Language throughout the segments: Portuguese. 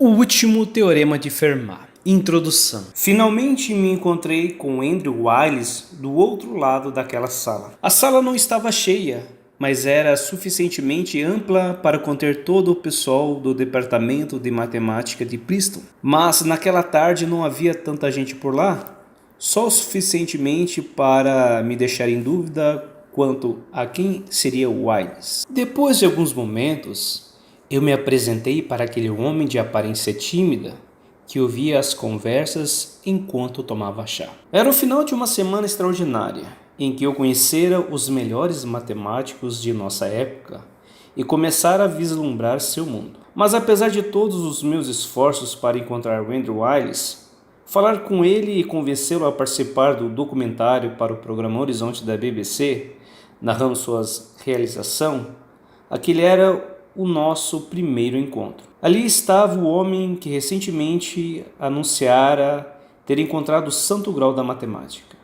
O último teorema de Fermat. Introdução. Finalmente me encontrei com Andrew Wiles do outro lado daquela sala. A sala não estava cheia, mas era suficientemente ampla para conter todo o pessoal do departamento de matemática de Princeton. Mas naquela tarde não havia tanta gente por lá, só o suficientemente para me deixar em dúvida quanto a quem seria Wiles. Depois de alguns momentos, eu me apresentei para aquele homem de aparência tímida que ouvia as conversas enquanto tomava chá. Era o final de uma semana extraordinária, em que eu conhecera os melhores matemáticos de nossa época e começara a vislumbrar seu mundo. Mas apesar de todos os meus esforços para encontrar Andrew Wiles, falar com ele e convencê-lo a participar do documentário para o programa Horizonte da BBC, narrando suas realizações, aquele era o nosso primeiro encontro. Ali estava o homem que recentemente anunciara ter encontrado o santo grau da matemática.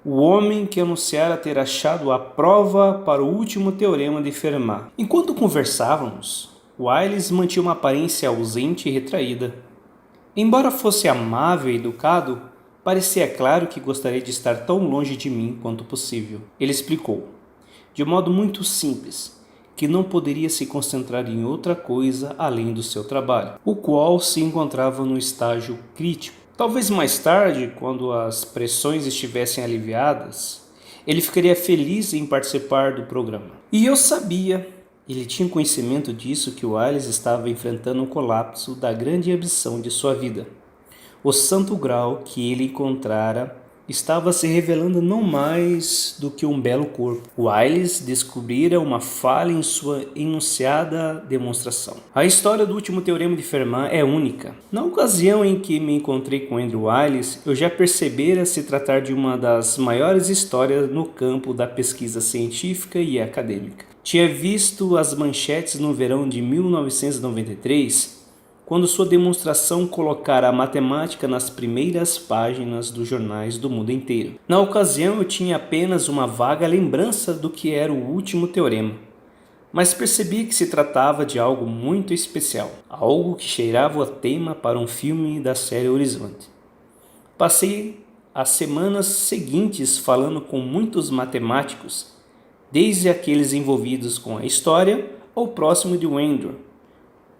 O homem que anunciara ter achado a prova para o último teorema de Fermat. Enquanto conversávamos, Wiles mantinha uma aparência ausente e retraída. Embora fosse amável e educado, parecia claro que gostaria de estar tão longe de mim quanto possível. Ele explicou, de modo muito simples, que não poderia se concentrar em outra coisa além do seu trabalho, o qual se encontrava no estágio crítico. Talvez mais tarde, quando as pressões estivessem aliviadas, ele ficaria feliz em participar do programa. E eu sabia, ele tinha conhecimento disso, que Wiles estava enfrentando o colapso da grande ambição de sua vida. O santo grau que ele encontrara estava se revelando não mais do que um belo corpo. Wiles descobrira uma falha em sua enunciada demonstração. A história do último teorema de Fermat é única. Na ocasião em que me encontrei com Andrew Wiles, eu já percebera se tratar de uma das maiores histórias no campo da pesquisa científica e acadêmica. Tinha visto as manchetes no verão de 1993, quando sua demonstração colocara a matemática nas primeiras páginas dos jornais do mundo inteiro. Na ocasião eu tinha apenas uma vaga lembrança do que era o último teorema, mas percebi que se tratava de algo muito especial, algo que cheirava a tema para um filme da série Horizonte. Passei as semanas seguintes falando com muitos matemáticos, desde aqueles envolvidos com a história ao próximo de Andrew,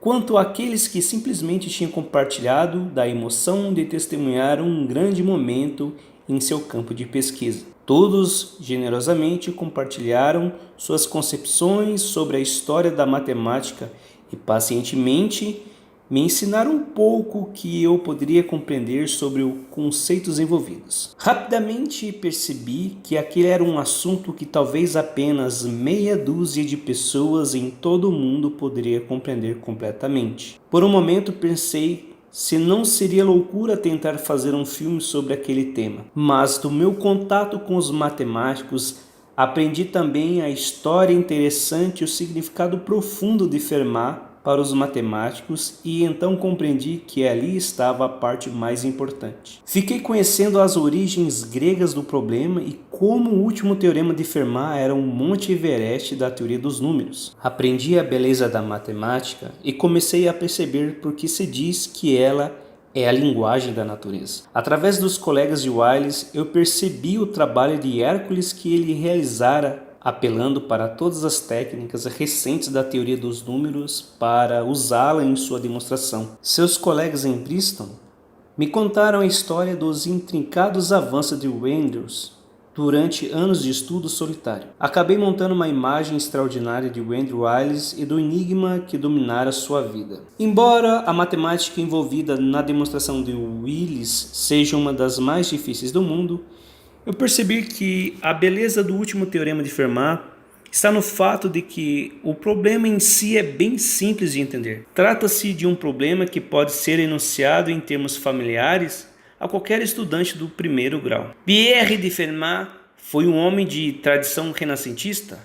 quanto àqueles que simplesmente tinham compartilhado da emoção de testemunhar um grande momento em seu campo de pesquisa. Todos generosamente compartilharam suas concepções sobre a história da matemática e pacientemente me ensinaram um pouco que eu poderia compreender sobre os conceitos envolvidos. Rapidamente percebi que aquele era um assunto que talvez apenas meia dúzia de pessoas em todo o mundo poderia compreender completamente. Por um momento pensei se não seria loucura tentar fazer um filme sobre aquele tema. Mas do meu contato com os matemáticos, aprendi também a história interessante e o significado profundo de Fermat para os matemáticos e então compreendi que ali estava a parte mais importante. Fiquei conhecendo as origens gregas do problema e como o último teorema de Fermat era um Monte Everest da teoria dos números. Aprendi a beleza da matemática e comecei a perceber por que se diz que ela é a linguagem da natureza. Através dos colegas de Wiles, eu percebi o trabalho de Hércules que ele realizara apelando para todas as técnicas recentes da teoria dos números para usá-la em sua demonstração. Seus colegas em Princeton me contaram a história dos intrincados avanços de Andrews durante anos de estudo solitário. Acabei montando uma imagem extraordinária de Andrew Wiles e do enigma que dominara sua vida. Embora a matemática envolvida na demonstração de Wiles seja uma das mais difíceis do mundo, eu percebi que a beleza do último teorema de Fermat está no fato de que o problema em si é bem simples de entender. Trata-se de um problema que pode ser enunciado em termos familiares a qualquer estudante do primeiro grau. Pierre de Fermat foi um homem de tradição renascentista,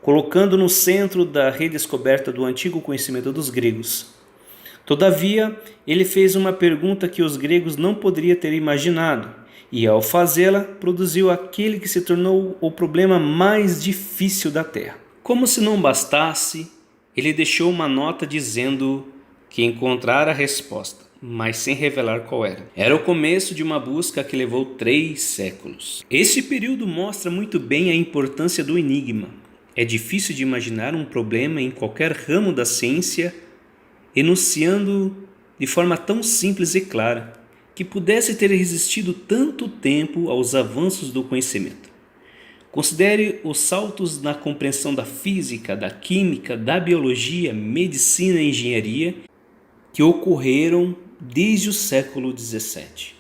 colocando no centro da redescoberta do antigo conhecimento dos gregos. Todavia, ele fez uma pergunta que os gregos não poderiam ter imaginado, e ao fazê-la, produziu aquele que se tornou o problema mais difícil da Terra. Como se não bastasse, ele deixou uma nota dizendo que encontrara a resposta, mas sem revelar qual era. Era o começo de uma busca que levou 3 séculos. Este período mostra muito bem a importância do enigma. É difícil de imaginar um problema em qualquer ramo da ciência enunciando de forma tão simples e clara que pudesse ter resistido tanto tempo aos avanços do conhecimento. Considere os saltos na compreensão da física, da química, da biologia, medicina e engenharia que ocorreram desde o século XVII.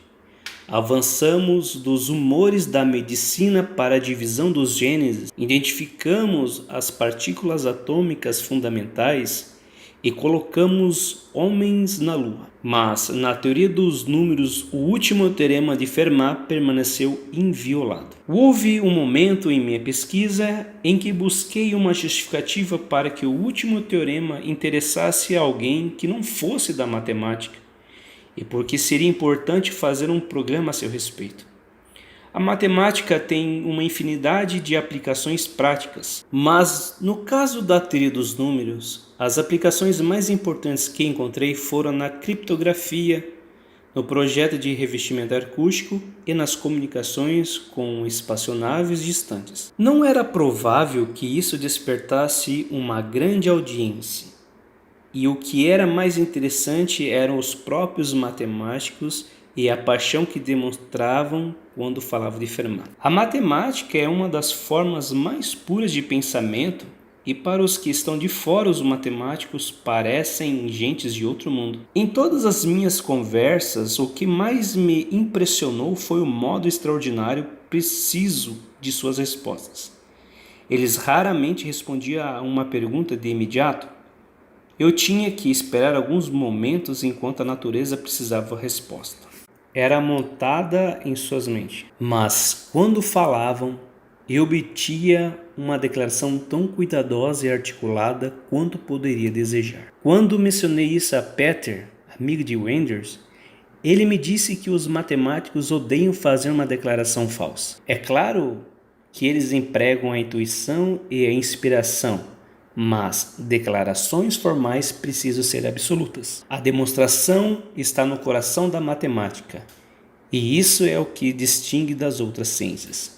Avançamos dos humores da medicina para a divisão dos genes, identificamos as partículas atômicas fundamentais e colocamos homens na Lua. Mas, na teoria dos números, o último teorema de Fermat permaneceu inviolado. Houve um momento em minha pesquisa em que busquei uma justificativa para que o último teorema interessasse a alguém que não fosse da matemática, e porque seria importante fazer um programa a seu respeito. A matemática tem uma infinidade de aplicações práticas, mas no caso da teoria dos números, as aplicações mais importantes que encontrei foram na criptografia, no projeto de revestimento acústico e nas comunicações com espaçonaves distantes. Não era provável que isso despertasse uma grande audiência, e o que era mais interessante eram os próprios matemáticos e a paixão que demonstravam quando falavam de Fermat. A matemática é uma das formas mais puras de pensamento e para os que estão de fora, os matemáticos parecem gentes de outro mundo. Em todas as minhas conversas, o que mais me impressionou foi o modo extraordinário, preciso de suas respostas. Eles raramente respondiam a uma pergunta de imediato. Eu tinha que esperar alguns momentos enquanto a natureza precisava da resposta. Era montada em suas mentes. Mas, quando falavam, eu obtinha uma declaração tão cuidadosa e articulada quanto poderia desejar. Quando mencionei isso a Peter, amigo de Wenders, ele me disse que os matemáticos odeiam fazer uma declaração falsa. É claro que eles empregam a intuição e a inspiração, mas declarações formais precisam ser absolutas. A demonstração está no coração da matemática, e isso é o que distingue das outras ciências.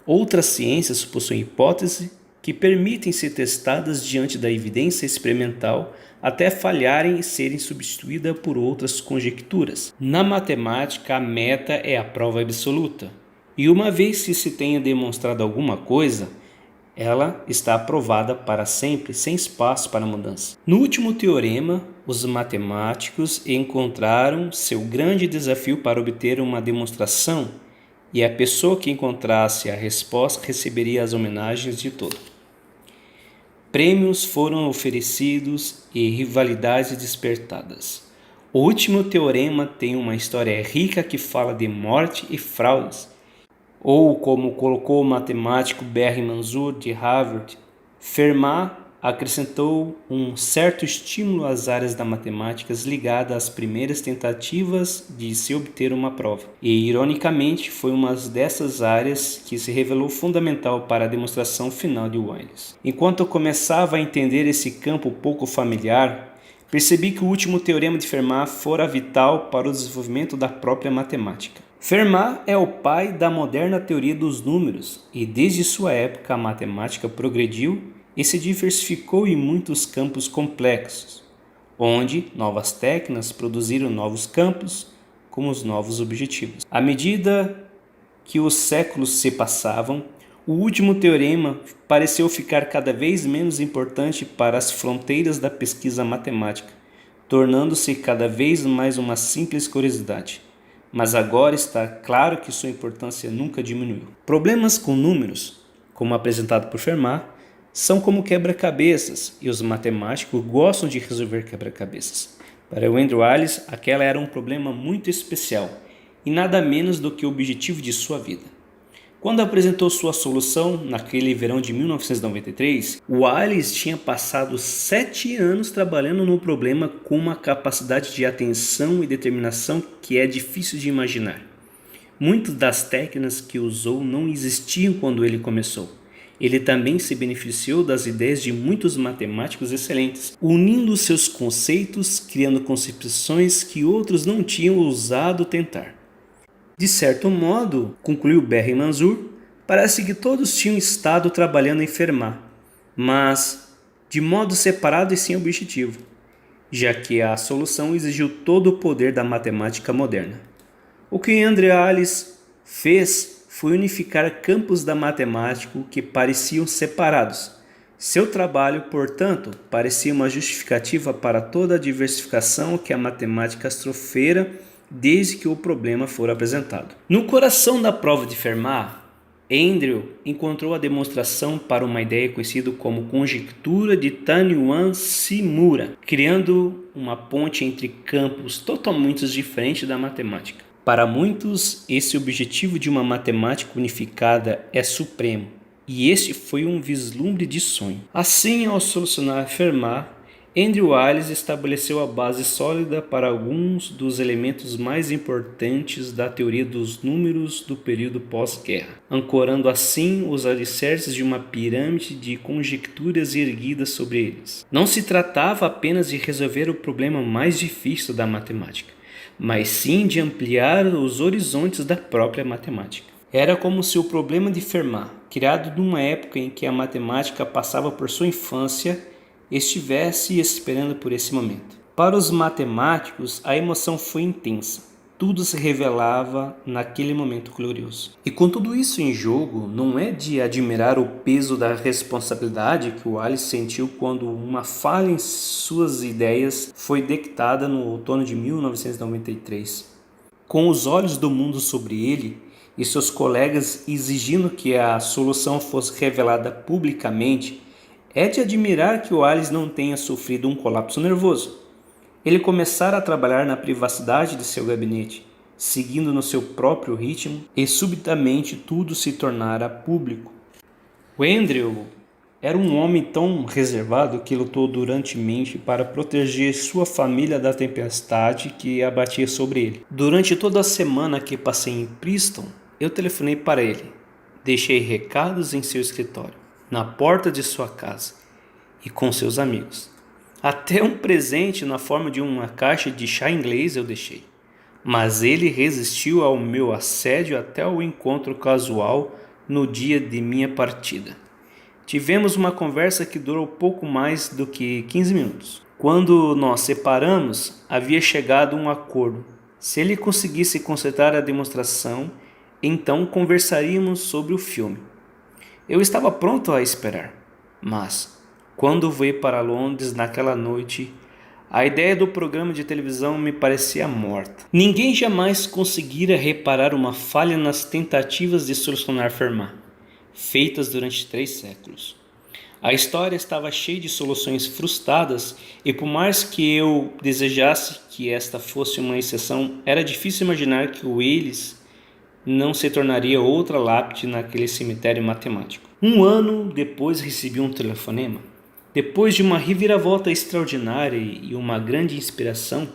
Outras ciências possuem hipóteses que permitem ser testadas diante da evidência experimental até falharem e serem substituídas por outras conjecturas. Na matemática, a meta é a prova absoluta, e uma vez que se tenha demonstrado alguma coisa, ela está aprovada para sempre, sem espaço para mudança. No último teorema, os matemáticos encontraram seu grande desafio para obter uma demonstração, e a pessoa que encontrasse a resposta receberia as homenagens de todos. Prêmios foram oferecidos e rivalidades despertadas. O último teorema tem uma história rica que fala de morte e fraudes, ou como colocou o matemático Barry Manzour de Harvard, Fermat acrescentou um certo estímulo às áreas da matemática ligadas às primeiras tentativas de se obter uma prova. E, ironicamente, foi uma dessas áreas que se revelou fundamental para a demonstração final de Wiles. Enquanto eu começava a entender esse campo pouco familiar, percebi que o último teorema de Fermat fora vital para o desenvolvimento da própria matemática. Fermat é o pai da moderna teoria dos números e desde sua época a matemática progrediu e se diversificou em muitos campos complexos, onde novas técnicas produziram novos campos como os novos objetivos. À medida que os séculos se passavam, o último teorema pareceu ficar cada vez menos importante para as fronteiras da pesquisa matemática, tornando-se cada vez mais uma simples curiosidade. Mas agora está claro que sua importância nunca diminuiu. Problemas com números, como apresentado por Fermat, são como quebra-cabeças, e os matemáticos gostam de resolver quebra-cabeças. Para Wendell Wiles, aquela era um problema muito especial, e nada menos do que o objetivo de sua vida. Quando apresentou sua solução, naquele verão de 1993, Wiles tinha passado 7 anos trabalhando no problema com uma capacidade de atenção e determinação que é difícil de imaginar. Muitas das técnicas que usou não existiam quando ele começou, Ele também se beneficiou das ideias de muitos matemáticos excelentes, unindo seus conceitos, criando concepções que outros não tinham ousado tentar. De certo modo, concluiu Berry Manzour, parece que todos tinham estado trabalhando em Fermat, mas de modo separado e sem objetivo, já que a solução exigiu todo o poder da matemática moderna. O que André Alice fez foi unificar campos da matemática que pareciam separados. Seu trabalho, portanto, parecia uma justificativa para toda a diversificação que a matemática sofrera desde que o problema for apresentado. No coração da prova de Fermat, Andrew encontrou a demonstração para uma ideia conhecida como conjectura de Taniyuan-Shimura, criando uma ponte entre campos totalmente diferentes da matemática. Para muitos, esse objetivo de uma matemática unificada é supremo, e este foi um vislumbre de sonho. Assim, ao solucionar Fermat, Andrew Wiles estabeleceu a base sólida para alguns dos elementos mais importantes da teoria dos números do período pós-guerra, ancorando assim os alicerces de uma pirâmide de conjecturas erguidas sobre eles. Não se tratava apenas de resolver o problema mais difícil da matemática, mas sim de ampliar os horizontes da própria matemática. Era como se o problema de Fermat, criado numa época em que a matemática passava por sua infância, estivesse esperando por esse momento. Para os matemáticos, a emoção foi intensa. Tudo se revelava naquele momento glorioso. E com tudo isso em jogo, não é de admirar o peso da responsabilidade que o Alice sentiu quando uma falha em suas ideias foi detectada no outono de 1993. Com os olhos do mundo sobre ele e seus colegas exigindo que a solução fosse revelada publicamente, é de admirar que o Alice não tenha sofrido um colapso nervoso. Ele começara a trabalhar na privacidade de seu gabinete, seguindo no seu próprio ritmo, e subitamente tudo se tornara público. O Andrew era um homem tão reservado que lutou durantemente para proteger sua família da tempestade que abatia sobre ele. Durante toda a semana que passei em Princeton, eu telefonei para ele. Deixei recados em seu escritório, na porta de sua casa e com seus amigos. Até um presente na forma de uma caixa de chá inglês eu deixei. Mas ele resistiu ao meu assédio até o encontro casual no dia de minha partida. Tivemos uma conversa que durou pouco mais do que 15 minutos. Quando nós separamos, havia chegado um acordo. Se ele conseguisse consertar a demonstração, então conversaríamos sobre o filme. Eu estava pronto a esperar, mas, quando veio para Londres naquela noite, a ideia do programa de televisão me parecia morta. Ninguém jamais conseguira reparar uma falha nas tentativas de solucionar Fermat, feitas durante 3 séculos. A história estava cheia de soluções frustradas e, por mais que eu desejasse que esta fosse uma exceção, era difícil imaginar que o Wales não se tornaria outra lápide naquele cemitério matemático. 1 ano depois recebi um telefonema. Depois de uma reviravolta extraordinária e uma grande inspiração,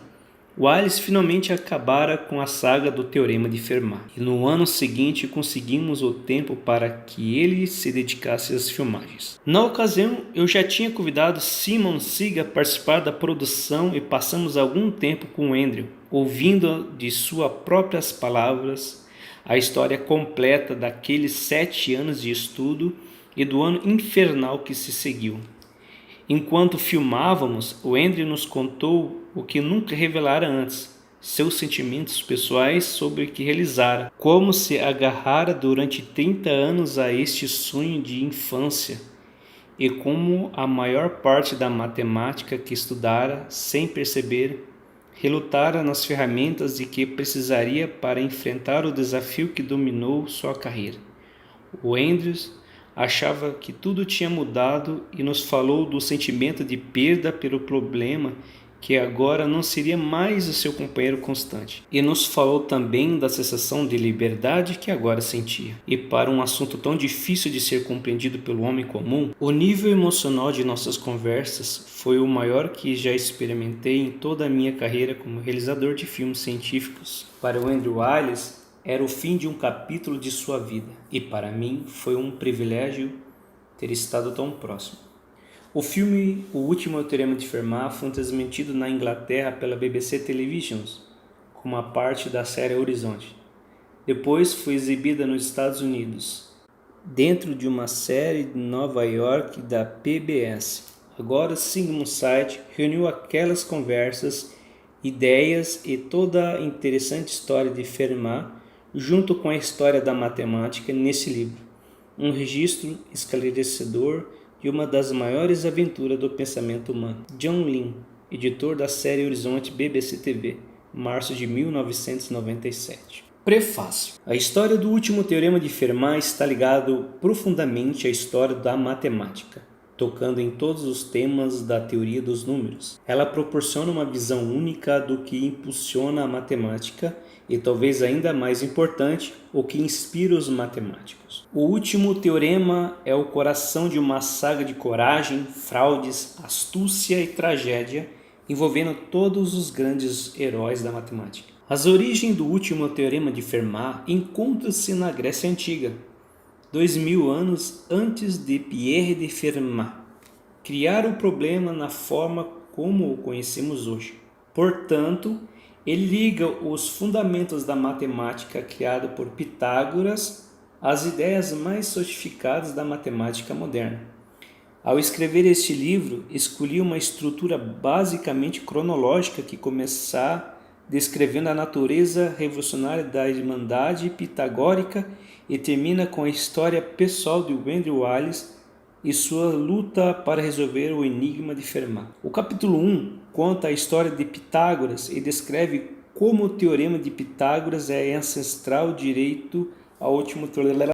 Wiles finalmente acabara com a saga do Teorema de Fermat. E no ano seguinte conseguimos o tempo para que ele se dedicasse às filmagens. Na ocasião, eu já tinha convidado Simon Sigg a participar da produção e passamos algum tempo com Andrew, ouvindo de suas próprias palavras a história completa daqueles 7 anos de estudo e do ano infernal que se seguiu. Enquanto filmávamos, o Andrew nos contou o que nunca revelara antes, seus sentimentos pessoais sobre o que realizara, como se agarrara durante 30 anos a este sonho de infância e como a maior parte da matemática que estudara sem perceber relutara nas ferramentas de que precisaria para enfrentar o desafio que dominou sua carreira. O Andrews achava que tudo tinha mudado e nos falou do sentimento de perda pelo problema que agora não seria mais o seu companheiro constante. E nos falou também da sensação de liberdade que agora sentia. E para um assunto tão difícil de ser compreendido pelo homem comum, o nível emocional de nossas conversas foi o maior que já experimentei em toda a minha carreira como realizador de filmes científicos. Para o Andrew Wiles, era o fim de um capítulo de sua vida, e para mim foi um privilégio ter estado tão próximo. O filme O Último Teorema de Fermat foi transmitido na Inglaterra pela BBC Television, como uma parte da série Horizonte. Depois foi exibida nos Estados Unidos, dentro de uma série de Nova York da PBS. Agora, Sigmund Site reuniu aquelas conversas, ideias e toda a interessante história de Fermat, junto com a história da matemática, nesse livro. Um registro esclarecedor de uma das maiores aventuras do pensamento humano. John Lynn, editor da série Horizonte BBC TV, março de 1997. Prefácio. A história do último teorema de Fermat está ligado profundamente à história da matemática, tocando em todos os temas da teoria dos números. Ela proporciona uma visão única do que impulsiona a matemática e, talvez ainda mais importante, o que inspira os matemáticos. O último teorema é o coração de uma saga de coragem, fraudes, astúcia e tragédia, envolvendo todos os grandes heróis da matemática. As origens do último teorema de Fermat encontram-se na Grécia Antiga, 2000 anos antes de Pierre de Fermat criar o problema na forma como o conhecemos hoje. Portanto, ele liga os fundamentos da matemática criada por Pitágoras às ideias mais sofisticadas da matemática moderna. Ao escrever este livro, escolhi uma estrutura basicamente cronológica que começa descrevendo a natureza revolucionária da Irmandade Pitagórica e termina com a história pessoal de Andrew Wiles e sua luta para resolver o enigma de Fermat. O capítulo 1 conta a história de Pitágoras e descreve como o teorema de Pitágoras é ancestral direito ao último teorema